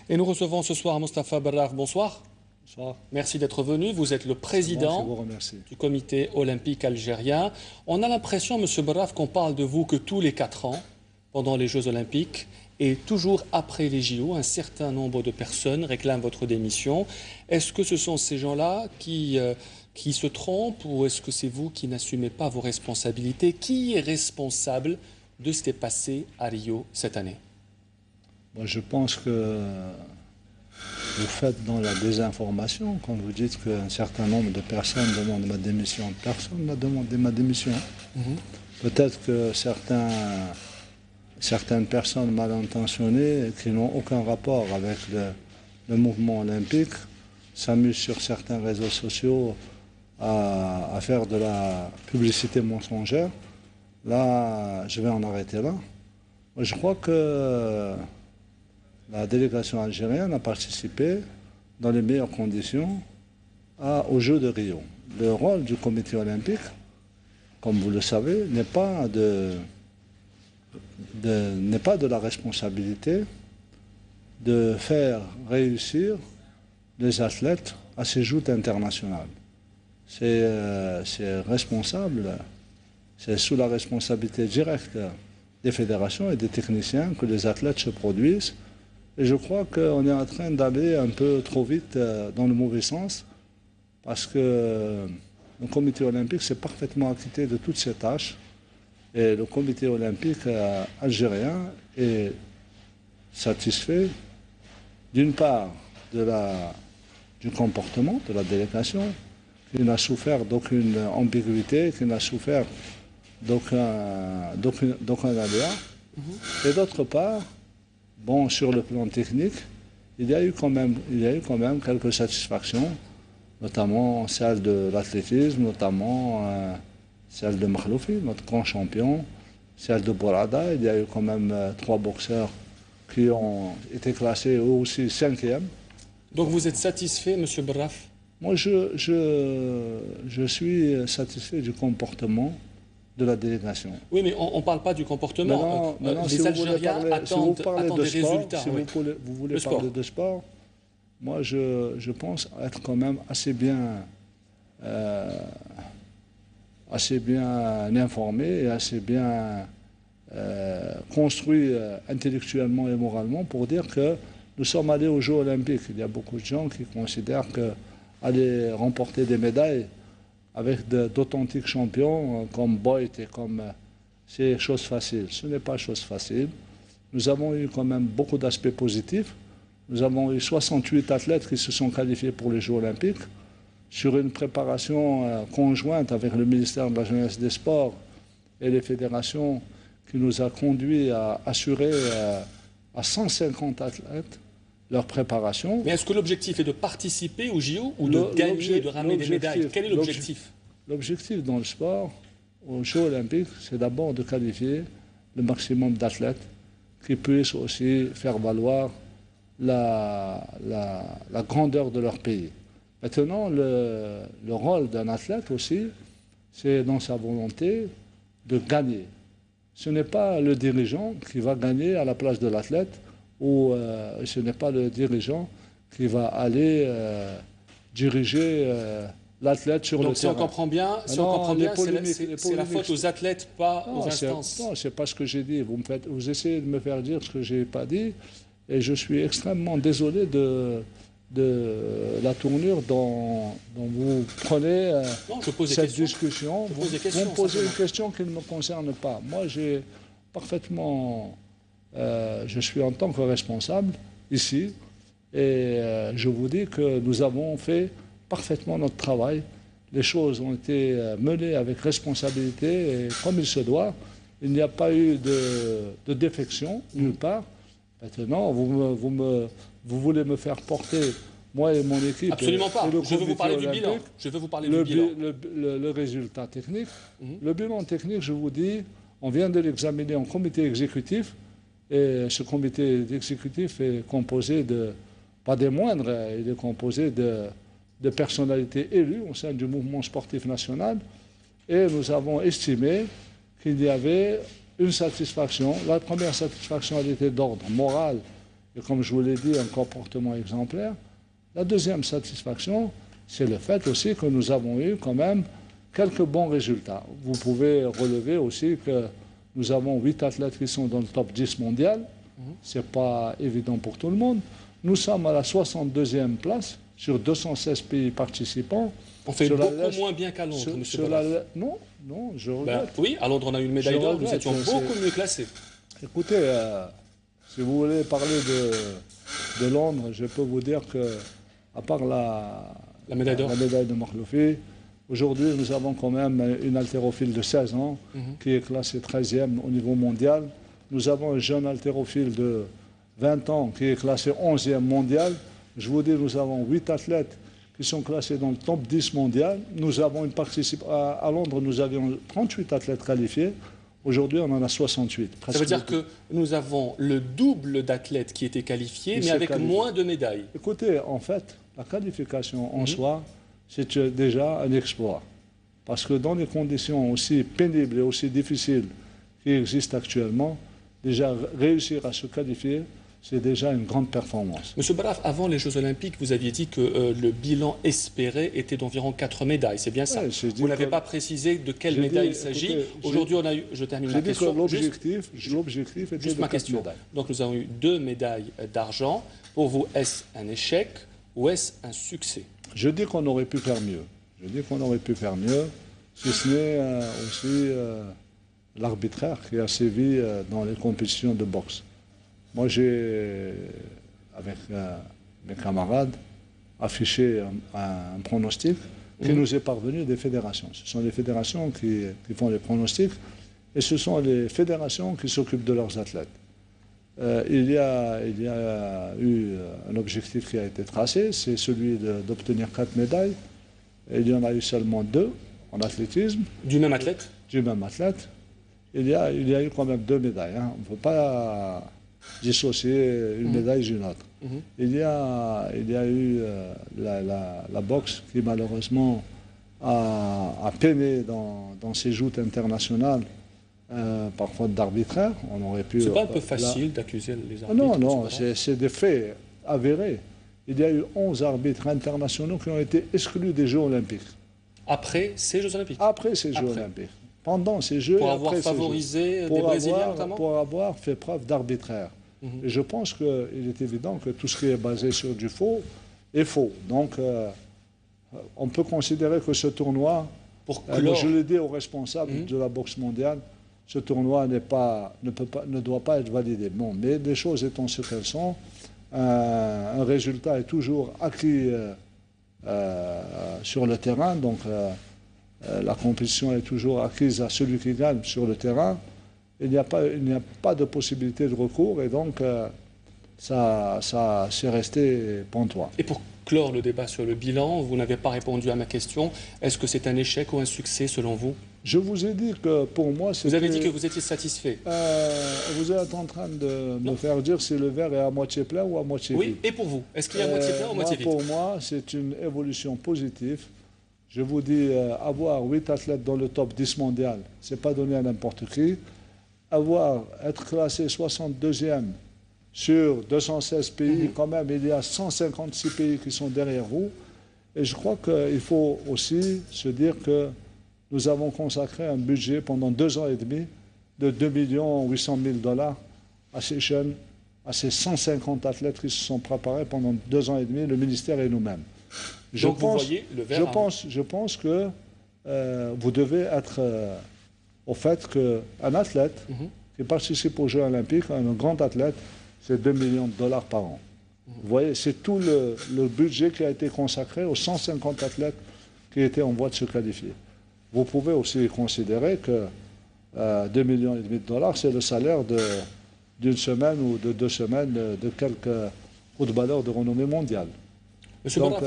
Et nous recevons ce soir Mostafa Berraf. Bonsoir. Bonsoir. Merci d'être venu. Vous êtes le président du comité olympique algérien. On a l'impression, Monsieur Berraf, qu'on parle de vous que tous les 4 ans, pendant les Jeux olympiques, et toujours après les JO, un certain nombre de personnes réclament votre démission. Est-ce que ce sont ces gens-là qui se trompent ou est-ce que c'est vous qui n'assumez pas vos responsabilités? Qui est responsable de ce qui est passé à Rio cette année? Moi, je pense que vous faites dans la désinformation quand vous dites qu'un certain nombre de personnes demandent ma démission. Personne n'a demandé ma démission. Peut-être que certaines personnes mal intentionnées qui n'ont aucun rapport avec le mouvement olympique s'amusent sur certains réseaux sociaux à faire de la publicité mensongère. Là, je vais en arrêter là. Moi, je crois que la délégation algérienne a participé dans les meilleures conditions aux Jeux de Rio. Le rôle du comité olympique, comme vous le savez, n'est pas de la responsabilité de faire réussir les athlètes à ces joutes internationales. C'est responsable, c'est sous la responsabilité directe des fédérations et des techniciens que les athlètes se produisent. Et je crois qu'on est en train d'aller un peu trop vite dans le mauvais sens parce que le comité olympique s'est parfaitement acquitté de toutes ses tâches. Et le comité olympique algérien est satisfait d'une part du comportement de la délégation, qui n'a souffert d'aucune ambiguïté, qui n'a souffert d'aucun aléa. Et d'autre part, bon, sur le plan technique, il y a eu quand même quelques satisfactions, notamment celle de l'athlétisme, notamment celle de Makhloufi, notre grand champion, celle de Bourada. Il y a eu quand même 3 boxeurs qui ont été classés eux aussi 5e. Donc vous êtes satisfait, M. Berraf? Moi, je suis satisfait du comportement de la délégation. Oui, mais on ne parle pas du comportement. Maintenant, les Algériens attendent des résultats. Si vous voulez parler de sport, moi, je pense être quand même assez bien informé et assez bien construit intellectuellement et moralement pour dire que nous sommes allés aux Jeux olympiques. Il y a beaucoup de gens qui considèrent qu'aller remporter des médailles avec d'authentiques champions comme Boyd et comme c'est chose facile. Ce n'est pas chose facile. Nous avons eu quand même beaucoup d'aspects positifs. Nous avons eu 68 athlètes qui se sont qualifiés pour les Jeux olympiques sur une préparation conjointe avec le ministère de la Jeunesse et des Sports et les fédérations qui nous a conduit à assurer à 150 athlètes leur préparation. Mais est-ce que l'objectif est de participer aux JO ou de gagner, de ramener des médailles? Quel est l'objectif? L'objectif dans le sport, aux Jeux olympiques, c'est d'abord de qualifier le maximum d'athlètes qui puissent aussi faire valoir la grandeur de leur pays. Maintenant, le rôle d'un athlète aussi, c'est dans sa volonté de gagner. Ce n'est pas le dirigeant qui va gagner à la place de l'athlète, ou ce n'est pas le dirigeant qui va aller diriger l'athlète sur le terrain. Si on comprend bien, c'est la faute aux athlètes, pas aux instances. Non, c'est pas ce que j'ai dit. Vous essayez de me faire dire ce que je n'ai pas dit, et je suis extrêmement désolé de la tournure dont vous prenez cette discussion. Vous me posez une question qui ne me concerne pas. Moi, j'ai parfaitement... je suis en tant que responsable ici et je vous dis que nous avons fait parfaitement notre travail. Les choses ont été menées avec responsabilité et comme il se doit. Il n'y a pas eu de défection nulle part. Maintenant, vous voulez me faire porter, moi et mon équipe... Absolument pas. Je veux vous parler du bilan. Je veux vous parler du bilan. Le résultat technique. Le bilan technique, je vous dis, on vient de l'examiner en comité exécutif. Et ce comité exécutif est composé pas des moindres, il est composé de personnalités élues au sein du mouvement sportif national. Et nous avons estimé qu'il y avait une satisfaction. La première satisfaction, elle était d'ordre moral et comme je vous l'ai dit, un comportement exemplaire. La deuxième satisfaction, c'est le fait aussi que nous avons eu quand même quelques bons résultats. Vous pouvez relever aussi que nous avons 8 athlètes qui sont dans le top 10 mondial. Ce n'est pas évident pour tout le monde. Nous sommes à la 62e place sur 216 pays participants. On fait beaucoup moins bien qu'à Londres, monsieur Bourraf. Non, je regrette. Oui, à Londres, on a eu une médaille d'or, nous étions beaucoup mieux classés. Écoutez, si vous voulez parler de Londres, je peux vous dire que, à part la médaille de Makhloufi, aujourd'hui, nous avons quand même une haltérophile de 16 ans qui est classée 13e au niveau mondial. Nous avons un jeune haltérophile de 20 ans qui est classé 11e mondial. Je vous dis, nous avons 8 athlètes qui sont classés dans le top 10 mondial. Nous avons une participation. À Londres, nous avions 38 athlètes qualifiés. Aujourd'hui, on en a 68. Ça veut dire que nous avons le double d'athlètes qui étaient qualifiés, mais avec moins de médailles. Écoutez, en fait, la qualification en soi, c'est déjà un exploit. Parce que dans les conditions aussi pénibles et aussi difficiles qui existent actuellement, déjà réussir à se qualifier, c'est déjà une grande performance. Monsieur Bourraf, avant les Jeux Olympiques, vous aviez dit que le bilan espéré était d'environ 4 médailles. C'est bien ça? Vous n'avez pas précisé de quelles médailles il s'agit. Aujourd'hui, on a eu, je termine ma question. L'objectif était juste ma question. Donc nous avons eu 2 médailles d'argent. Pour vous, est-ce un échec ou est-ce un succès? Je dis qu'on aurait pu faire mieux. Si ce n'est aussi l'arbitraire qui a sévi dans les compétitions de boxe. Moi, j'ai, avec mes camarades, affiché un pronostic qui nous est parvenu des fédérations. Ce sont les fédérations qui font les pronostics et ce sont les fédérations qui s'occupent de leurs athlètes. Il y a eu un objectif qui a été tracé, c'est celui d'obtenir 4 médailles. Et il y en a eu seulement 2 en athlétisme. Du même athlète? Du même athlète. Il y a eu quand même 2 médailles. On ne peut pas dissocier une médaille d'une autre. Il y a eu la boxe qui malheureusement a peiné dans ses joutes internationales par faute d'arbitraire. On aurait pu. C'est pas un peu facile d'accuser les arbitres? Non, c'est des faits avérés. Il y a eu 11 arbitres internationaux qui ont été exclus des Jeux Olympiques. Après ces Jeux Olympiques? Après ces Jeux Olympiques. Pendant ces Jeux. Pour avoir favorisé des Brésiliens notamment? Pour avoir fait preuve d'arbitraire. Et je pense qu'il est évident que tout ce qui est basé sur du faux est faux. Donc, on peut considérer que ce tournoi, je l'ai dit aux responsables de la boxe mondiale, ce tournoi ne doit pas être validé. Bon, mais les choses étant ce qu'elles sont, un résultat est toujours acquis sur le terrain. Donc, la compétition est toujours acquise à celui qui gagne sur le terrain. Il n'y a pas de possibilité de recours et donc ça c'est resté pantois. Et pour clore le débat sur le bilan, vous n'avez pas répondu à ma question. Est-ce que c'est un échec ou un succès selon vous? Je vous ai dit que pour moi c'est. Vous avez dit que vous étiez satisfait. Vous êtes en train de me faire dire si le verre est à moitié plein ou à moitié vide. Oui, et pour vous? Est-ce qu'il est à moitié plein ou à moitié vide? Pour moi, c'est une évolution positive. Je vous dis, avoir 8 athlètes dans le top 10 mondial, ce n'est pas donné à n'importe qui. Être classé 62e sur 216 pays, quand même, il y a 156 pays qui sont derrière vous. Et je crois qu'il faut aussi se dire que nous avons consacré un budget pendant 2 ans et demi de 2 800 000 $ à ces jeunes, à ces 150 athlètes qui se sont préparés pendant 2 ans et demi, le ministère et nous-mêmes. Je pense que vous devez être au fait qu'un athlète qui participe aux Jeux Olympiques, un grand athlète, c'est 2 millions de $ par an. Vous voyez, c'est tout le budget qui a été consacré aux 150 athlètes qui étaient en voie de se qualifier. Vous pouvez aussi considérer que 2,5 millions de $, c'est le salaire d'une semaine ou de 2 semaines de quelques footballeurs de renommée mondiale. Monsieur Bourraf,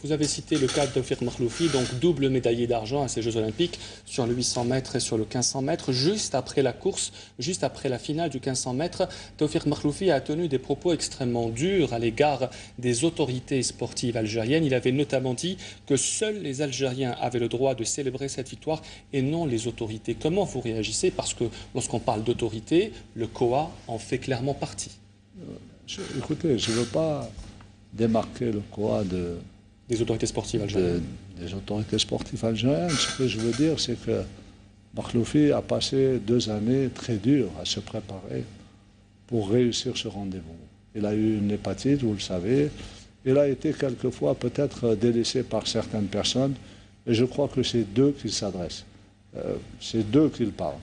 vous avez cité le cas de Taoufik Makhloufi, donc double médaillé d'argent à ces Jeux Olympiques sur le 800 mètres et sur le 1500 mètres. Juste après la course, juste après la finale du 1500 mètres, Taoufik Makhloufi a tenu des propos extrêmement durs à l'égard des autorités sportives algériennes. Il avait notamment dit que seuls les Algériens avaient le droit de célébrer cette victoire et non les autorités. Comment vous réagissez? Parce que lorsqu'on parle d'autorité, le COA en fait clairement partie. Écoutez, je ne veux pas démarquer le quoi des autorités sportives algériennes. Des autorités sportives algériennes. Ce que je veux dire, c'est que Makhloufi a passé 2 années très dures à se préparer pour réussir ce rendez-vous. Il a eu une hépatite, vous le savez. Il a été quelquefois peut-être délaissé par certaines personnes. Et je crois que c'est d'eux qu'il s'adresse. C'est d'eux qu'il parle.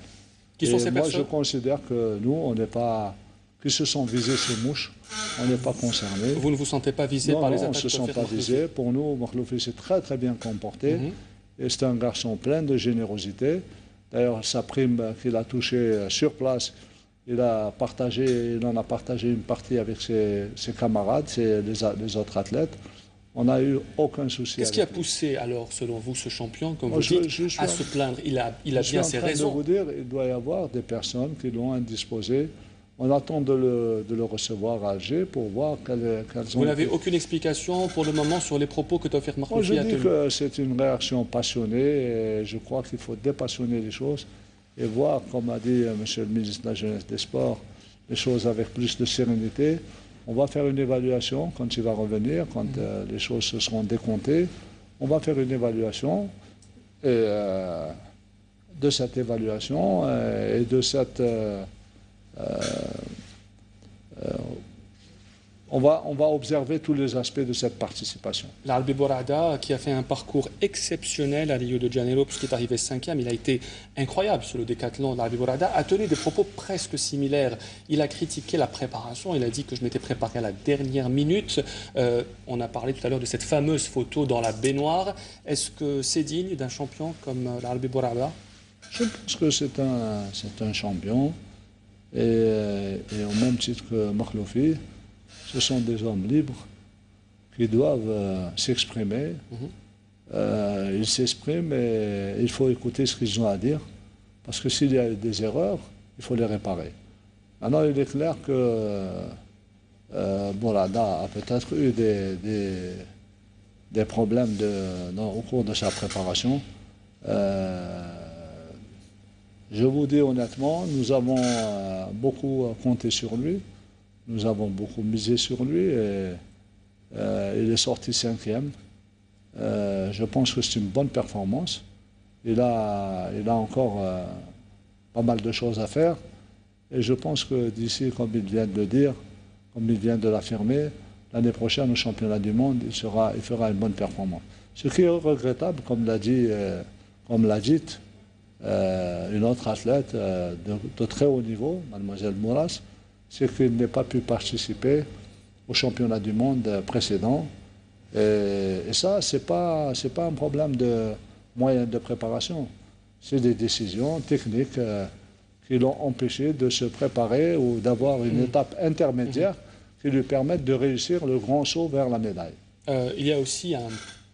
Qui sont ces personnes ? Moi, je considère que nous, on n'est pas... qui se sont visés ces mouches, on n'est pas concernés. Vous ne vous sentez pas visé par les attaques? Non, on ne se sent pas visé. Pour nous, Makhloufi s'est très très bien comporté. Et c'est un garçon plein de générosité. D'ailleurs, sa prime qu'il a touchée sur place, il en a partagé une partie avec ses camarades, les autres athlètes. On n'a eu aucun souci. Qu'est-ce qui a poussé alors, selon vous, ce champion, comme vous dites, à se plaindre? Il a bien ses raisons. Je suis en train de vous dire, il doit y avoir des personnes qui l'ont indisposé. On attend de le recevoir à Alger pour voir quelles ont... Vous n'avez aucune explication pour le moment sur les propos que Tawfiq Makhloufi a tenus? Je dis que c'est une réaction passionnée et je crois qu'il faut dépassionner les choses et voir, comme a dit M. le ministre de la Jeunesse et des Sports, les choses avec plus de sérénité. On va faire une évaluation quand il va revenir, quand les choses se seront décomptées. On va faire une évaluation et de cette évaluation et de cette... on va observer tous les aspects de cette participation. L'Albi Bourada, qui a fait un parcours exceptionnel à Rio de Janeiro, puisqu'il est arrivé 5e, il a été incroyable sur le décathlon. L'Albi Bourada a tenu des propos presque similaires. Il a critiqué la préparation, il a dit que je m'étais préparé à la dernière minute. On a parlé tout à l'heure de cette fameuse photo dans la baignoire. Est-ce que c'est digne d'un champion comme l'Albi Bourada? Je pense que c'est un champion. Et au même titre que Makhloufi, ce sont des hommes libres qui doivent s'exprimer. Ils s'expriment et il faut écouter ce qu'ils ont à dire. Parce que s'il y a des erreurs, il faut les réparer. Maintenant, il est clair que Bourada a peut-être eu des problèmes au cours de sa préparation. Je vous dis honnêtement, nous avons beaucoup compté sur lui, nous avons beaucoup misé sur lui et il est sorti 5e. Je pense que c'est une bonne performance. Il a encore pas mal de choses à faire et je pense que d'ici, comme il vient de le dire, comme il vient de l'affirmer, l'année prochaine au championnat du monde, il fera une bonne performance. Ce qui est regrettable, comme l'a dit une autre athlète de très haut niveau, mademoiselle Mouras, c'est qu'il n'ait pas pu participer au championnat du monde précédent. Et ça, c'est pas un problème de moyens de préparation. C'est des décisions techniques qui l'ont empêché de se préparer ou d'avoir une étape intermédiaire qui lui permette de réussir le grand saut vers la médaille. Il y a aussi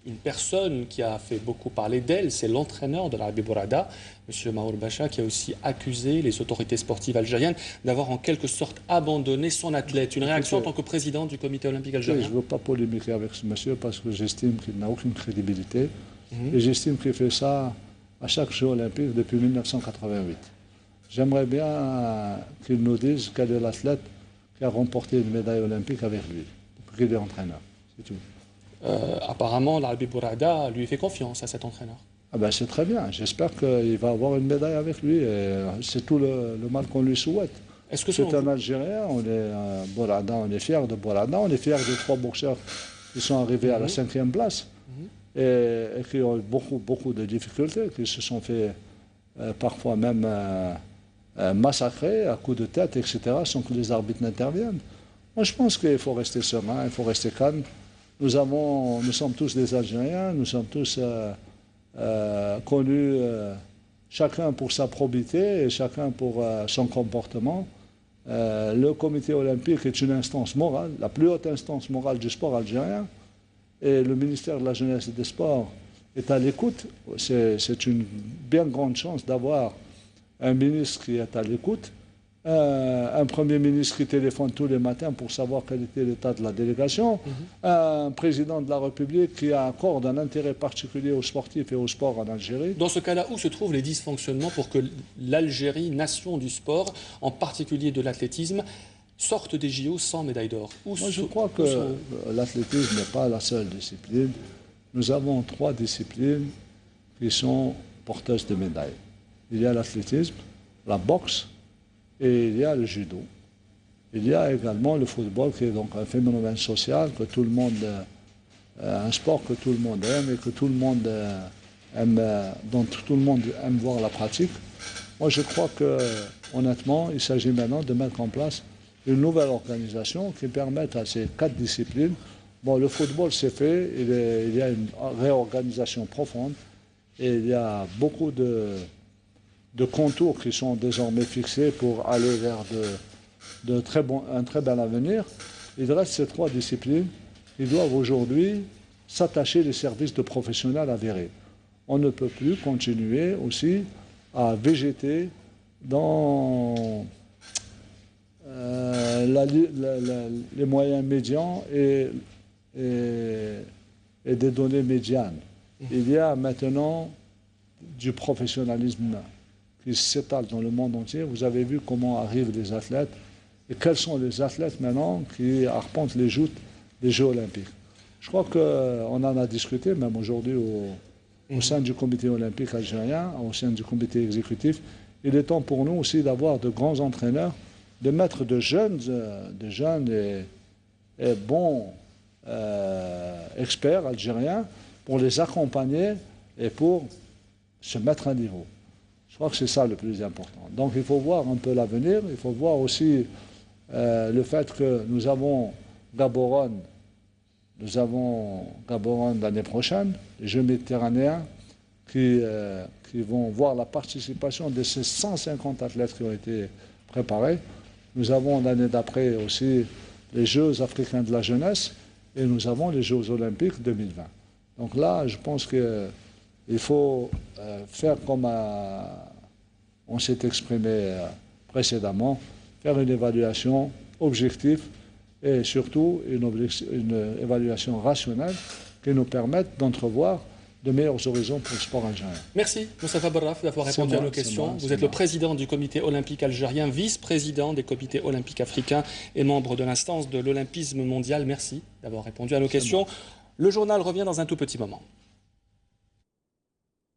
une personne qui a fait beaucoup parler d'elle, c'est l'entraîneur de l'Albi Bourada, M. Mahour Bacha, qui a aussi accusé les autorités sportives algériennes d'avoir en quelque sorte abandonné son athlète. Une réaction en tant que président du comité olympique algérien? Je ne veux pas polémiquer avec ce monsieur parce que j'estime qu'il n'a aucune crédibilité. Et j'estime qu'il fait ça à chaque Jeux olympiques depuis 1988. J'aimerais bien qu'il nous dise quel est l'athlète qui a remporté une médaille olympique avec lui, depuis qu'il est entraîneur. C'est tout. Apparemment, l'Albi Bourada lui fait confiance à cet entraîneur. Ah ben c'est très bien. J'espère qu'il va avoir une médaille avec lui. C'est tout le mal qu'on lui souhaite. C'est un Algérien. Bourada, on est fiers de Bourada. On est fiers des 3 boxeurs qui sont arrivés à la 5e place et qui ont eu beaucoup de difficultés, qui se sont fait parfois même massacrer à coups de tête, etc., sans que les arbitres n'interviennent. Moi, je pense qu'il faut rester serein, il faut rester calme. Nous sommes tous des Algériens, nous sommes tous connus, chacun pour sa probité et chacun pour son comportement. Le comité olympique est une instance morale, la plus haute instance morale du sport algérien. Et le ministère de la Jeunesse et des Sports est à l'écoute. C'est une bien grande chance d'avoir un ministre qui est à l'écoute. Un Premier ministre qui téléphone tous les matins pour savoir quel était l'état de la délégation, un président de la République qui accorde un intérêt particulier aux sportifs et au sport en Algérie. Dans ce cas-là, où se trouvent les dysfonctionnements pour que l'Algérie, nation du sport, en particulier de l'athlétisme, sortent des JO sans médaille d'or. Moi, je crois que l'athlétisme n'est pas la seule discipline. Nous avons 3 disciplines qui sont porteuses de médailles. Il y a l'athlétisme, la boxe et il y a le judo. Il y a également le football qui est donc un phénomène social que tout le monde, un sport que tout le monde aime et que tout le monde aime, dont tout le monde aime voir la pratique. Moi, je crois que, honnêtement, il s'agit maintenant de mettre en place une nouvelle organisation qui permette à ces 4 disciplines. Bon, le football, c'est fait, il y a une réorganisation profonde et il y a beaucoup de contours qui sont désormais fixés pour aller vers un très bel avenir. Il reste ces 3 disciplines qui doivent aujourd'hui s'attacher les services de professionnels avérés. On ne peut plus continuer aussi à végéter dans les moyens médians et des données médianes. Il y a maintenant du professionnalisme qui s'étale dans le monde entier. Vous avez vu comment arrivent les athlètes et quels sont les athlètes maintenant qui arpentent les joutes des Jeux olympiques. Je crois qu'on en a discuté, même aujourd'hui au sein du comité olympique algérien, au sein du comité exécutif. Il est temps pour nous aussi d'avoir de grands entraîneurs, de mettre de jeunes et bons experts algériens pour les accompagner et pour se mettre à niveau. Je crois que c'est ça le plus important. Donc il faut voir un peu l'avenir, il faut voir aussi le fait que nous avons Gaborone l'année prochaine, les Jeux méditerranéens qui vont voir la participation de ces 150 athlètes qui ont été préparés. Nous avons l'année d'après aussi les Jeux africains de la jeunesse et nous avons les Jeux olympiques 2020. Donc là, je pense qu'il faut faire comme on s'est exprimé précédemment, faire une évaluation objective et surtout une évaluation rationnelle qui nous permette d'entrevoir de meilleurs horizons pour le sport algérien. Merci, Moustapha Barraf, d'avoir répondu à nos questions. Vous êtes le président du comité olympique algérien, vice-président des comités olympiques africains et membre de l'instance de l'olympisme mondial. Merci d'avoir répondu à nos questions. Le journal revient dans un tout petit moment.